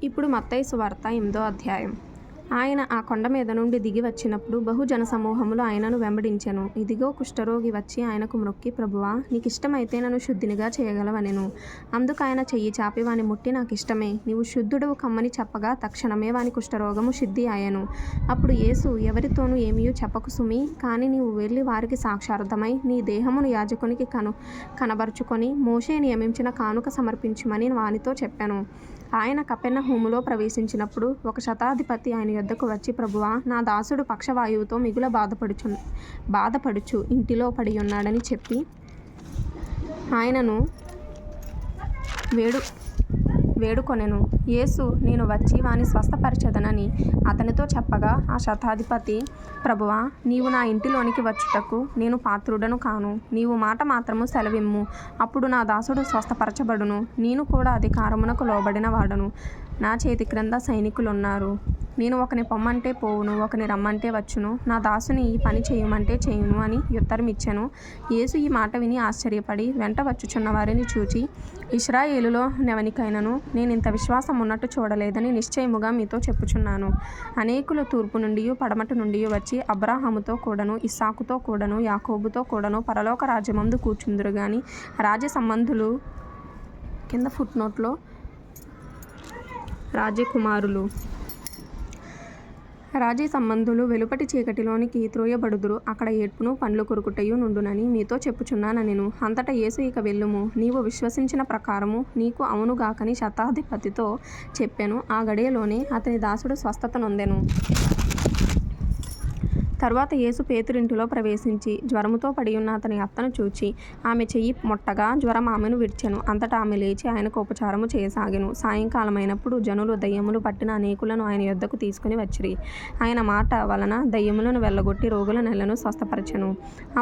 ఇప్పుడు మత్తయి సువార్త 8వ అధ్యాయం. ఆయన ఆ కొండ మీద నుండి దిగి వచ్చినప్పుడు బహుజన సమూహములు ఆయనను వెంబడించెను. ఇదిగో కుష్ఠరోగి వచ్చి ఆయనకు మ్రొక్కి, ప్రభువా, నీకిష్టమైతే నన్ను శుద్ధినిగా చేయగలవనెను. అందుకాయన చెయ్యి చాపి వాని ముట్టి, నాకిష్టమే, నీవు శుద్ధుడవు కమ్మని చెప్పగా తక్షణమే వాని కుష్ఠరోగము శుద్ధి ఆయెను. అప్పుడు యేసు, ఎవరితోనూ ఏమీయూ చెప్పకు సుమీ, కాని నీవు వెళ్ళి వారికి సాక్షార్థమై నీ దేహమును యాజకునికి కనబరుచుకొని మోషే నియమించిన కానుక సమర్పించుమని వానితో చెప్పెను. ఆయన కపెర్నహూములో ప్రవేశించినప్పుడు ఒక శతాధిపతి ఆయన యొద్దకు వచ్చి, ప్రభువా, నా దాసుడు పక్షవాయువుతో మిగుల బాధపడుచు ఇంటిలో పడియున్నాడని చెప్పి ఆయనను వేడుకొనెను. యేసు, నేను వచ్చి వాని స్వస్థపరచెదనని అతనితో చెప్పగా, ఆ శతాధిపతి, ప్రభువా, నీవు నా ఇంటిలోనికి వచ్చుటకు నేను పాత్రుడను కాను. నీవు మాట మాత్రము సెలవిమ్ము, అప్పుడు నా దాసుడు స్వస్థపరచబడును. నేను కూడా అధికారమునకు లోబడిన వాడను. నా చేతి క్రింద సైనికులున్నారు. నేను ఒకని పొమ్మంటే పోవును, ఒకని రమ్మంటే వచ్చును. నా దాసుని ఈ పని చేయుమంటే చేయును అని ఉత్తరమిచ్చెను. యేసు ఈ మాట విని ఆశ్చర్యపడి వెంట వచ్చుచున్న వారిని చూచి, ఇశ్రాయేలులో నెవనికైనను నేనింత విశ్వాసం ఉన్నట్టు చూడలేదని నిశ్చయముగా మీతో చెప్పుచున్నాను. అనేకులు తూర్పు నుండియు పడమటి నుండియు వచ్చి అబ్రాహాముతో కూడాను, ఇస్సాకుతో కూడాను, యాకోబుతో కూడాను పరలోక రాజ్యమందు కూర్చుందురు గాని రాజ్య సంబంధులు రాజ్య సంబంధులు వెలుపటి చీకటిలోనికి త్రోయబడుదురు. అక్కడ ఏడ్పును పండ్లు కొరుకుటయు నుండునని మీతో చెప్పుచున్నానెను. అంతటా యేసు, ఇక వెళ్ళుము, నీవు విశ్వసించిన ప్రకారము నీకు అవునుగాకని శతాధిపతితో చెప్పెను. ఆ గడియలోనే అతని దాసుడు స్వస్థత నొందెను. తరువాత యేసు పేతురింటిలో ప్రవేశించి జ్వరముతో పడియున్న అతని అత్తను చూచి ఆమె చెయ్యి మొట్టగా జ్వరం ఆమెను విడిచెను. అంతటా ఆమె లేచి ఆయనకు ఉపచారము చేయసాగెను. సాయంకాలమైనప్పుడు జనులు దయ్యములు పట్టిన అనేకులను ఆయన యొద్దకు తీసుకుని వచ్చిరి. ఆయన మాట వలన దయ్యములను వెళ్ళగొట్టి రోగుల నెలను స్వస్థపరచెను.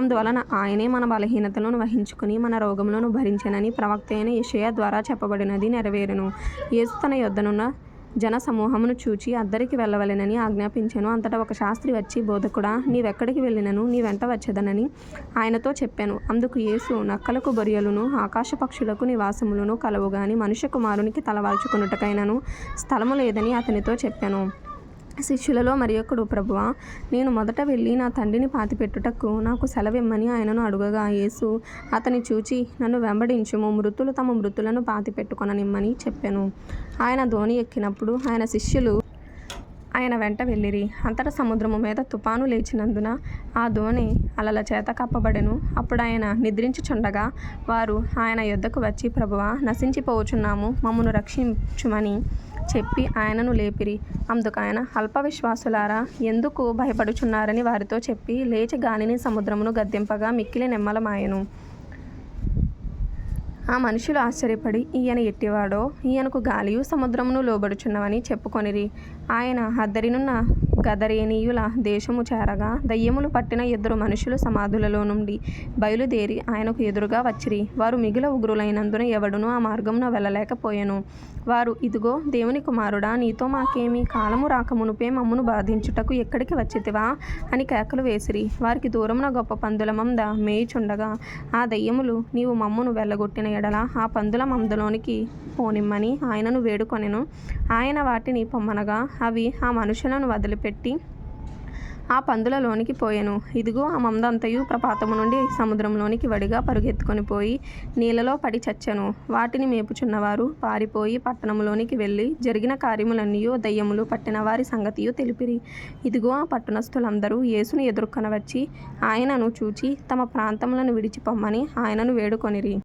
అందువలన ఆయనే మన బలహీనతలను వహించుకుని మన రోగములను భరించెనని ప్రవక్త అయిన యెషయా ద్వారా చెప్పబడినది నెరవేరును. యేసు తన యొద్దనున్న జన సమూహమును చూచి అద్దరికి వెళ్ళవలెనని ఆజ్ఞాపించెను. అంతటా ఒక శాస్త్రి వచ్చి, బోధకుడా, నీవెక్కడికి వెళ్ళినను నీ వెంట వచ్చెదనని ఆయనతో చెప్పెను. అందుకు యేసు, నక్కలకు బొరియలును ఆకాశ పక్షులకు నివాసములను కలవుగాని మనుష్య కుమారునికి తలవాల్చుకొనుటకైనను స్థలము లేదని అతనితో చెప్పెను. శిష్యులలో మరియొకడు, ప్రభువా, నేను మొదట వెళ్ళి నా తండ్రిని పాతిపెట్టుటకు నాకు సెలవిమ్మని ఆయనను అడుగగా, యేసు అతని చూచి, నన్ను వెంబడించుము, మృతులు తమ మృతులను పాతిపెట్టుకొననిమ్మని చెప్పెను. ఆయన దోణి ఎక్కినప్పుడు ఆయన శిష్యులు ఆయన వెంట వెళ్ళిరి. అంతటా సముద్రము మీద తుఫాను లేచినందున ఆ దోణి అలల చేత కప్పబడెను. అప్పుడు ఆయన నిద్రించుచుండగా వారు ఆయన యొద్దకు వచ్చి, ప్రభువా, నశించిపోవచున్నాము, మమ్మను రక్షించుమని చెప్పి ఆయనను లేపిరి. అందుకాయన, అల్ప విశ్వాసులారా, ఎందుకు భయపడుచున్నారని వారితో చెప్పి లేచి గాలిని సముద్రమును గద్దింపగా మిక్కిలి నిమ్మలమాయెను. ఆ మనుషులు ఆశ్చర్యపడి, ఈయన ఎట్టివాడో, ఈయనకు గాలియు సముద్రమును లోబడుచున్నవని చెప్పుకొనిరి. ఆయన అద్దరినున్న గదరేనీయుల దేశము చేరగా దయ్యములు పట్టిన 2 మనుషులు సమాధులలో నుండి బయలుదేరి ఆయనకు ఎదురుగా వచ్చిరి. వారు మిగుల ఉగ్రులైనందున ఎవడునూ ఆ మార్గమున వెళ్ళలేకపోయెను. వారు, ఇదిగో, దేవుని కుమారుడా, నీతో మాకేమి? కాలము రాకమునుపే మమ్మును బాధించుటకు ఎక్కడికి వచ్చితివా అని కేకలు వేసిరి. వారికి దూరమున గొప్ప పందుల మంద మేయుచుండగా ఆ దయ్యములు, నీవు మమ్మును వెళ్ళగొట్టిన ఎడల ఆ పందుల మందలోనికి పోనిమ్మని ఆయనను వేడుకొనెను. ఆయన వాటిని పొమ్మనగా అవి ఆ మనుషులను వదిలిపెట్టి ఆ పందులలోనికి పోయెను. ఇదిగో, ఆ మందంతయు ప్రపాతము నుండి సముద్రంలోనికి వడిగా పరుగెత్తుకొని పోయి నీళ్లలో పడి చచ్చెను. వాటిని మేపుచున్నవారు పారిపోయి పట్టణములోనికి వెళ్ళి జరిగిన కార్యములన్నీయు దయ్యములు పట్టిన వారి సంగతియు తెలిపిరి. ఇదిగో, ఆ పట్టణస్థులందరూ యేసును ఎదుర్కొనవచ్చి ఆయనను చూచి తమ ప్రాంతములను విడిచి పొమ్మని ఆయనను వేడుకొనిరి.